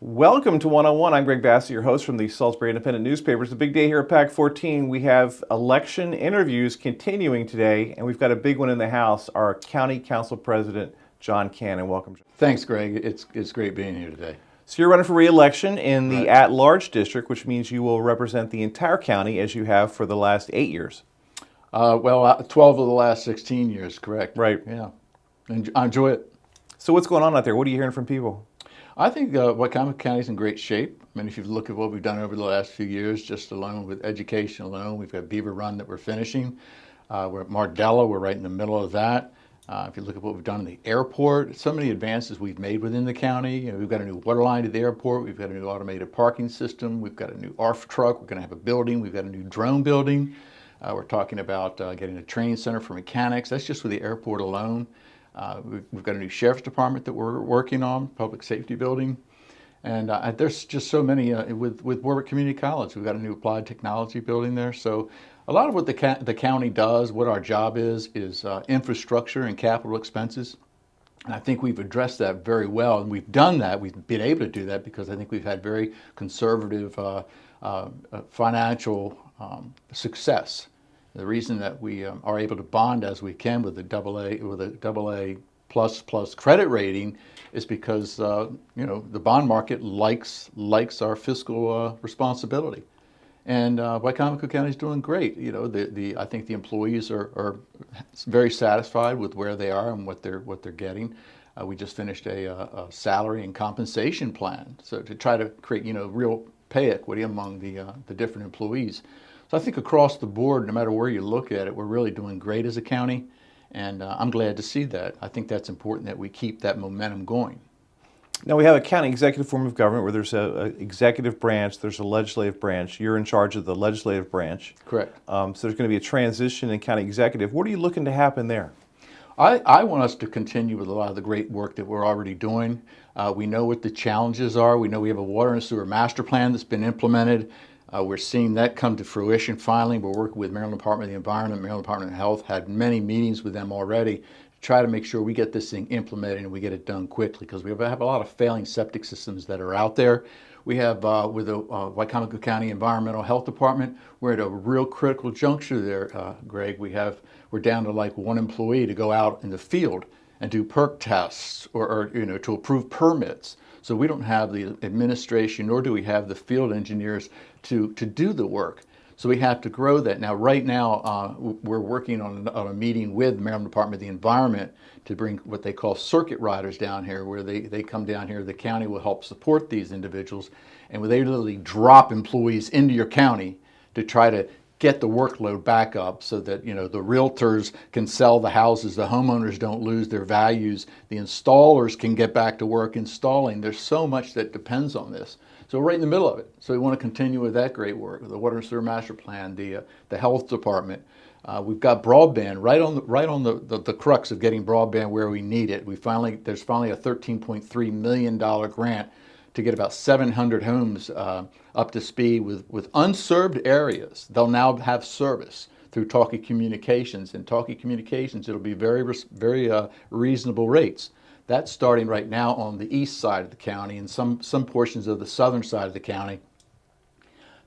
Welcome to One on One. I'm Greg Bassett, your host from the Salisbury Independent newspaper. It's a big day here at PAC 14. We have election interviews continuing today, and we've got a big one in the House. Our County Council President, John Cannon. Welcome. Thanks, Greg. It's great being here today. So you're running for re-election in the Right. at-large district, which means you will represent the entire county as you have for the last 8 years. 12 of the last 16 years, correct? Right. Yeah. And I enjoy it. So what's going on out there? What are you hearing from people? I think Wycomico County is in great shape. I mean, if you look at what we've done over the last few years, just alone with education alone, we've got Beaver Run that we're finishing. We're at Mardella, we're right in the middle of that. If you look at what we've done in the airport, so many advances we've made within the county. You know, we've got a new water line to the airport, we've got a new automated parking system, we've got a new ARF truck, we're going to have a building, we've got a new drone building. We're talking about getting a training center for mechanics. That's just for the airport alone. We've got a new sheriff's department that we're working on, public safety building. And there's just so many with Warwick Community College. We've got a new applied technology building there. So a lot of what the county does, what our job is infrastructure and capital expenses. And I think we've addressed that very well. And we've done that. We've been able to do that because I think we've had very conservative financial success. The reason that we are able to bond as we can with a double A plus credit rating is because the bond market likes our fiscal responsibility, and Wycomico County is doing great. You know, I think the employees are very satisfied with where they are and what they're getting. We just finished a salary and compensation plan, so to try to create real pay equity among the different employees. So I think across the board, no matter where you look at it, we're really doing great as a county, and I'm glad to see that. I think that's important that we keep that momentum going. Now we have a county executive form of government where there's an executive branch, there's a legislative branch. You're in charge of the legislative branch. Correct. So there's going to be a transition in county executive. What are you looking to happen there? I want us to continue with a lot of the great work that we're already doing. We know what the challenges are. We know we have a water and sewer master plan that's been implemented. We're seeing that come to fruition finally. We're working with Maryland Department of the Environment, Maryland Department of Health, had many meetings with them already to try to make sure we get this thing implemented and we get it done quickly, because we have a lot of failing septic systems that are out there. We have, with the Wycomico County Environmental Health Department, we're at a real critical juncture there, Greg. We're down to like one employee to go out in the field and do perk tests or to approve permits. So we don't have the administration, nor do we have the field engineers to do the work. So we have to grow that. Now, right now, we're working on a meeting with the Maryland Department of the Environment to bring what they call circuit riders down here, where they come down here. The county will help support these individuals, and they literally drop employees into your county to try to get the workload back up so that the realtors can sell the houses, the homeowners don't lose their values, the installers can get back to work installing. There's so much that depends on this. So we're right in the middle of it. So we want to continue with that great work, the Water and Sewer Master Plan, the Health Department. We've got broadband right on the crux of getting broadband where we need it. There's finally a $13.3 million grant to get about 700 homes up to speed with unserved areas. They'll now have service through Talkie Communications. And Talkie Communications, it'll be very reasonable rates. That's starting right now on the east side of the county and some portions of the southern side of the county.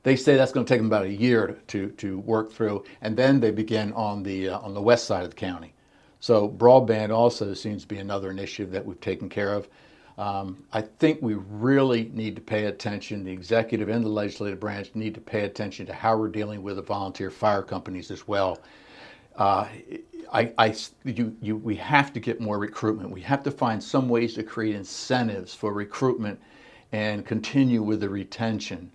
They say that's going to take them about a year to work through, and then they begin on the west side of the county. So broadband also seems to be another initiative that we've taken care of. I think we really need to pay attention. The executive and the legislative branch need to pay attention to how we're dealing with the volunteer fire companies as well. We have to get more recruitment. We have to find some ways to create incentives for recruitment and continue with the retention.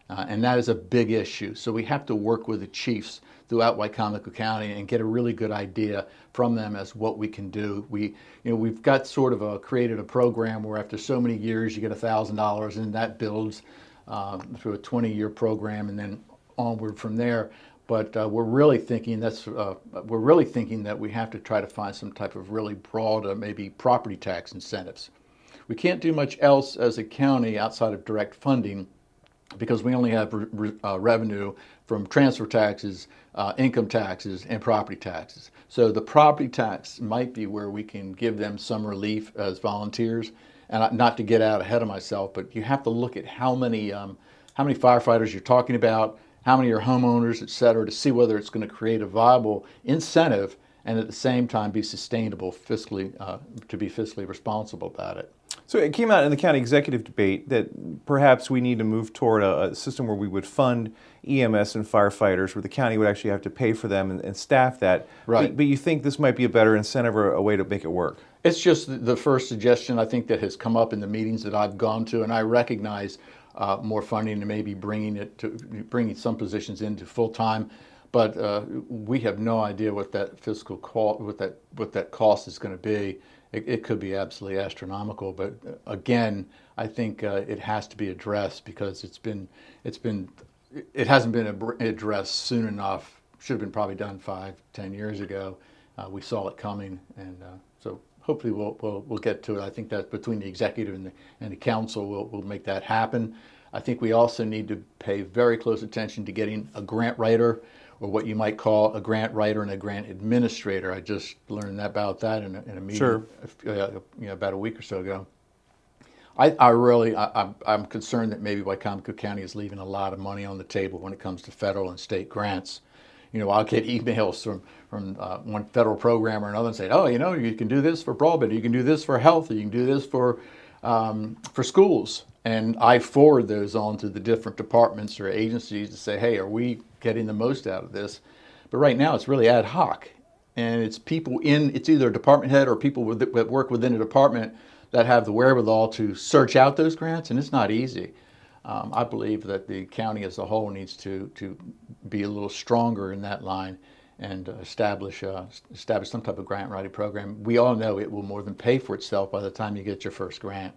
And that is a big issue. So we have to work with the chiefs throughout Wycomico County and get a really good idea from them as what we can do. We've got sort of created a program where after so many years you get $1,000, and that builds through a 20-year program and then onward from there. But we're really thinking that we have to try to find some type of really broad, maybe property tax incentives. We can't do much else as a county outside of direct funding, because we only have revenue from transfer taxes, income taxes, and property taxes. So the property tax might be where we can give them some relief as volunteers. and not to get out ahead of myself, but you have to look at how many firefighters you're talking about, how many are homeowners, et cetera, to see whether it's going to create a viable incentive and at the same time be sustainable fiscally, to be fiscally responsible about it. So it came out in the county executive debate that perhaps we need to move toward a system where we would fund EMS and firefighters, where the county would actually have to pay for them and staff that. Right. But you think this might be a better incentive or a way to make it work? It's just the first suggestion I think that has come up in the meetings that I've gone to, and I recognize more funding and maybe bringing some positions into full time. But we have no idea what that fiscal cost, what that cost is going to be. It could be absolutely astronomical. But again, I think it has to be addressed because it hasn't been addressed soon enough. Should have been probably done 5-10 years ago. We saw it coming, and so hopefully we'll get to it. I think that between the executive and the council, we'll make that happen. I think we also need to pay very close attention to getting a grant writer, or what you might call a grant writer and a grant administrator. I just learned about that in a meeting Sure. About a week or so ago. I'm concerned that maybe Wycomico County is leaving a lot of money on the table when it comes to federal and state grants. I'll get emails from one federal program or another and say, oh, you can do this for broadband, you can do this for health, you can do this for schools. And I forward those on to the different departments or agencies to say, hey, are we getting the most out of this? But right now it's really ad hoc. And it's it's either a department head or people that work within a department that have the wherewithal to search out those grants, and it's not easy. I believe that the county as a whole needs to be a little stronger in that line and establish some type of grant writing program. We all know it will more than pay for itself by the time you get your first grant.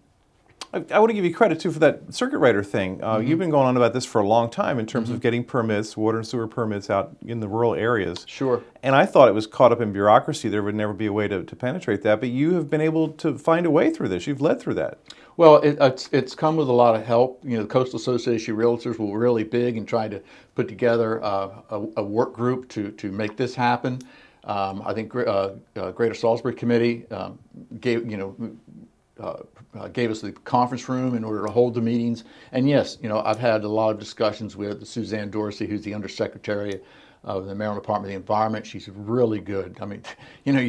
I want to give you credit too for that circuit rider thing. You've been going on about this for a long time in terms of getting permits, water and sewer permits out in the rural areas. Sure. And I thought it was caught up in bureaucracy. There would never be a way to penetrate that. But you have been able to find a way through this. You've led through that. Well, it's come with a lot of help. The Coastal Association of Realtors were really big in trying to put together a work group to make this happen. I think Greater Salisbury Committee gave us the conference room in order to hold the meetings. And yes, I've had a lot of discussions with Suzanne Dorsey, who's the Undersecretary of the Maryland Department of the Environment. She's really good. I mean,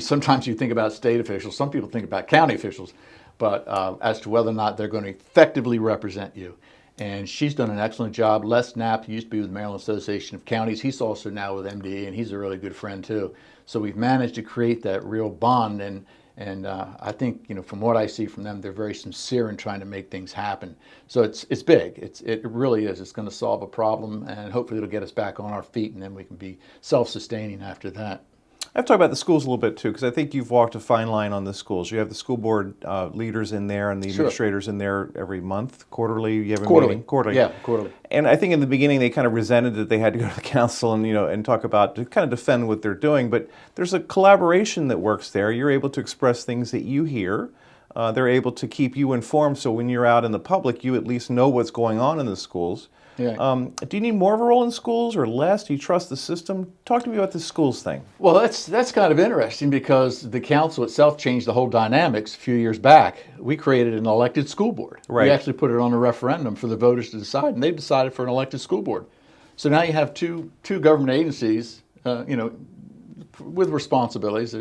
sometimes you think about state officials, some people think about county officials, but as to whether or not they're going to effectively represent you. And she's done an excellent job. Les Knapp, who used to be with the Maryland Association of Counties, he's also now with MDE, and he's a really good friend too. So we've managed to create that real bond, and I think, from what I see from them, they're very sincere in trying to make things happen. So it's big. It really is. It's going to solve a problem, and hopefully it'll get us back on our feet, and then we can be self-sustaining after that. I have to talk about the schools a little bit too, because I think you've walked a fine line on the schools. You have the school board leaders in there and the administrators in there every month, quarterly. You have a meeting quarterly. Yeah, quarterly. And I think in the beginning they kind of resented that they had to go to the council and and talk about to kind of defend what they're doing. But there's a collaboration that works there. You're able to express things that you hear. They're able to keep you informed, so when you're out in the public, you at least know what's going on in the schools. Yeah. Do you need more of a role in schools or less? Do you trust the system? Talk to me about the schools thing. Well, that's kind of interesting because the council itself changed the whole dynamics a few years back. We created an elected school board. Right. We actually put it on a referendum for the voters to decide, and they've decided for an elected school board. So now you have two government agencies, with responsibilities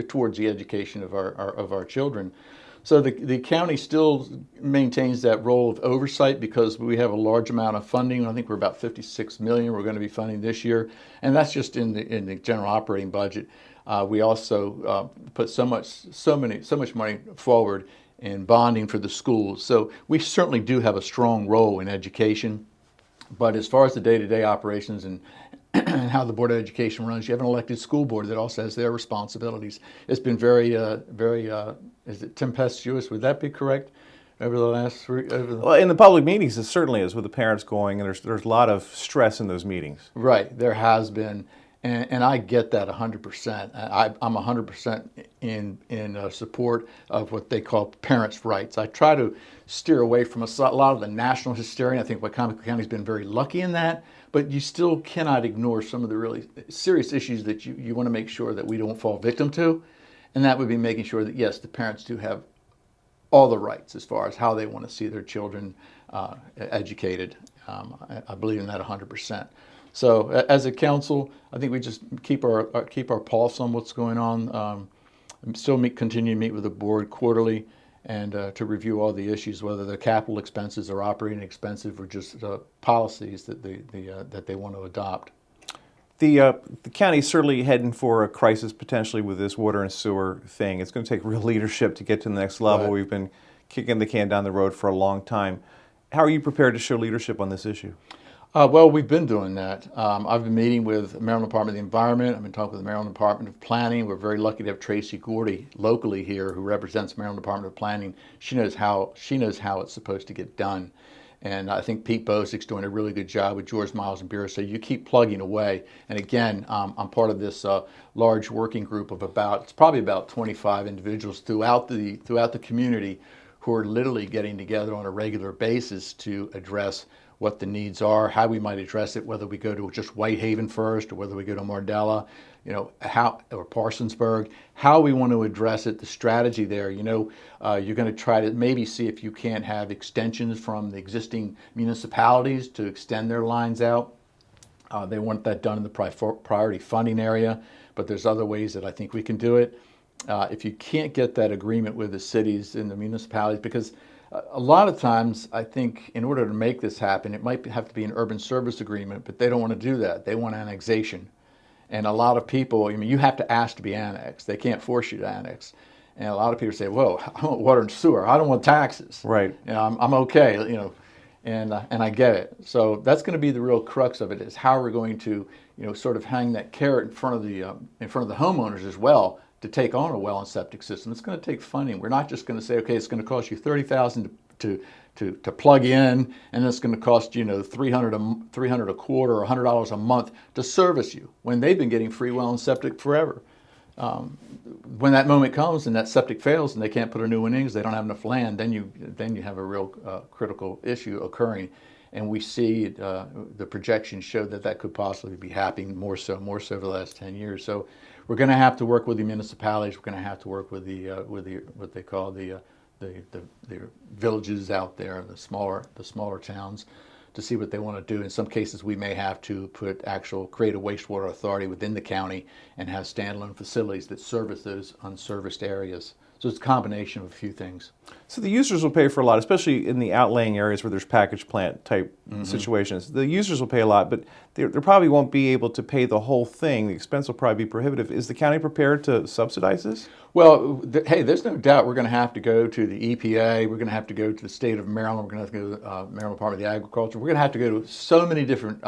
towards the education of our children. So the county still maintains that role of oversight because we have a large amount of funding. I think we're about $56 million we're going to be funding this year, and that's just in the general operating budget. We also put so much money forward in bonding for the schools. So we certainly do have a strong role in education. But as far as the day-to-day operations and how the Board of Education runs, you have an elected school board that also has their responsibilities. It's been very is it tempestuous? Would that be correct? Over the last Well, in the public meetings, it certainly is with the parents going, and there's a lot of stress in those meetings. Right, there has been, and I get that 100%. I'm 100% in support of what they call parents' rights. I try to steer away from a lot of the national hysteria. I think Wycomico County's been very lucky in that, but you still cannot ignore some of the really serious issues that you want to make sure that we don't fall victim to. And that would be making sure that, yes, the parents do have all the rights as far as how they want to see their children educated. I believe in that 100%. So as a council, I think we just keep our pulse on what's going on. Continue to meet with the board quarterly and to review all the issues, whether they're capital expenses or operating expenses or just policies that they want to adopt. The county's certainly heading for a crisis potentially with this water and sewer thing. It's going to take real leadership to get to the next level. Right. We've been kicking the can down the road for a long time. How are you prepared to show leadership on this issue? Well, we've been doing that. I've been meeting with the Maryland Department of the Environment. I've been talking with the Maryland Department of Planning. We're very lucky to have Tracy Gordy locally here, who represents the Maryland Department of Planning. She knows how it's supposed to get done. And I think Pete Bozik's doing a really good job with George Miles and Bureau. So you keep plugging away. And again, I'm part of this large working group of it's probably about 25 individuals throughout the community who are literally getting together on a regular basis to address what the needs are, how we might address it, whether we go to just Whitehaven first or whether we go to Mardella, or Parsonsburg, how we want to address it, the strategy there. You're going to try to maybe see if you can't have extensions from the existing municipalities to extend their lines out. They want that done in the priority funding area, but there's other ways that I think we can do it. If you can't get that agreement with the cities and the municipalities, because a lot of times, I think in order to make this happen, it might have to be an urban service agreement, but they don't want to do that. They want annexation. And a lot of people, you have to ask to be annexed. They can't force you to annex. And a lot of people say, whoa, I want water and sewer. I don't want taxes. Right. I'm okay, and I get it. So that's going to be the real crux of it, is how we're going to, sort of hang that carrot in front of the homeowners as well, to take on a well and septic system. It's going to take funding. We're not just going to say, okay, it's going to cost you $30,000 to plug in, and it's going to cost $300 a quarter or $100 a month to service you, when they've been getting free well and septic forever. When that moment comes and that septic fails and they can't put a new one in because they don't have enough land, then you have a real critical issue occurring. And we see the projections show that could possibly be happening more so over the last 10 years. So we're going to have to work with the municipalities. We're going to have to work with the what they call the villages out there, the smaller towns, to see what they want to do. In some cases, we may have to create a wastewater authority within the county and have standalone facilities that service those unserviced areas. So it's a combination of a few things. So the users will pay for a lot, especially in the outlying areas where there's package plant type situations. The users will pay a lot, but they probably won't be able to pay the whole thing. The expense will probably be prohibitive. Is the county prepared to subsidize this? Well, hey, there's no doubt we're going to have to go to the EPA. We're going to have to go to the state of Maryland. We're going to have to go to the Maryland Department of Agriculture. We're going to have to go to so many different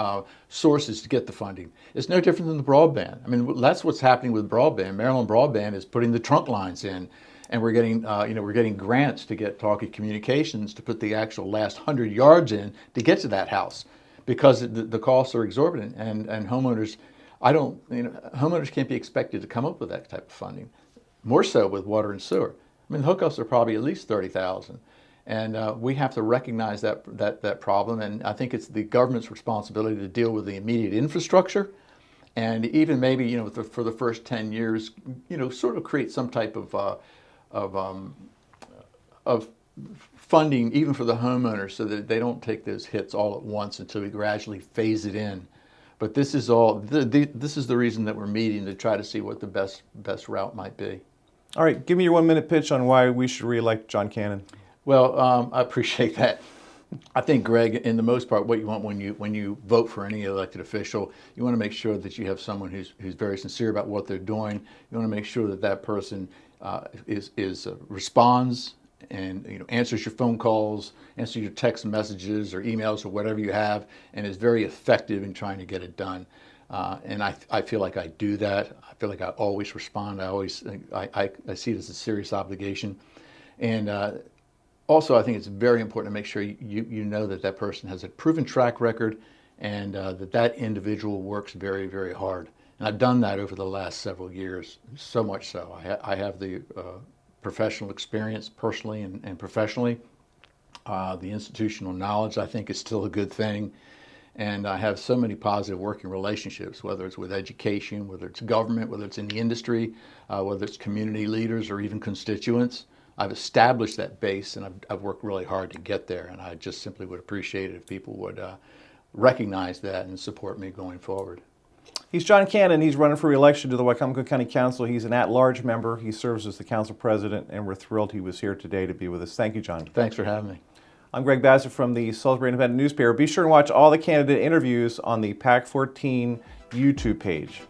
sources to get the funding. It's no different than the broadband. I mean, that's what's happening with broadband. Maryland Broadband is putting the trunk lines in. And we're getting grants to get Talkie Communications to put the actual last 100 yards in to get to that house, because the costs are exorbitant, and homeowners, homeowners can't be expected to come up with that type of funding. More so with water and sewer. I mean, the hookups are probably at least $30,000, and we have to recognize that problem. And I think it's the government's responsibility to deal with the immediate infrastructure, and even maybe for the first 10 years, sort of create some type of funding even for the homeowners, so that they don't take those hits all at once until we gradually phase it in. But this is this is the reason that we're meeting, to try to see what the best route might be. All right, give me your 1-minute pitch on why we should reelect John Cannon. Well, I appreciate that. I think, Greg, in the most part, what you want when you vote for any elected official, you want to make sure that you have someone who's very sincere about what they're doing. You want to make sure that person responds and answers your phone calls, answers your text messages or emails or whatever you have, and is very effective in trying to get it done. And I feel like I do that. I feel like I always respond. I see it as a serious obligation. And also, I think it's very important to make sure you know that person has a proven track record, and that individual works very, very hard. And I've done that over the last several years, so much so. I have the professional experience personally and professionally. The institutional knowledge, I think, is still a good thing. And I have so many positive working relationships, whether it's with education, whether it's government, whether it's in the industry, whether it's community leaders or even constituents. I've established that base, and I've worked really hard to get there. And I just simply would appreciate it if people would recognize that and support me going forward. He's John Cannon. He's running for re-election to the Wicomico County Council. He's an at-large member. He serves as the council president, and we're thrilled he was here today to be with us. Thank you, John. Thanks for having me. I'm Greg Bassett from the Salisbury Independent newspaper. Be sure to watch all the candidate interviews on the PAC 14 YouTube page.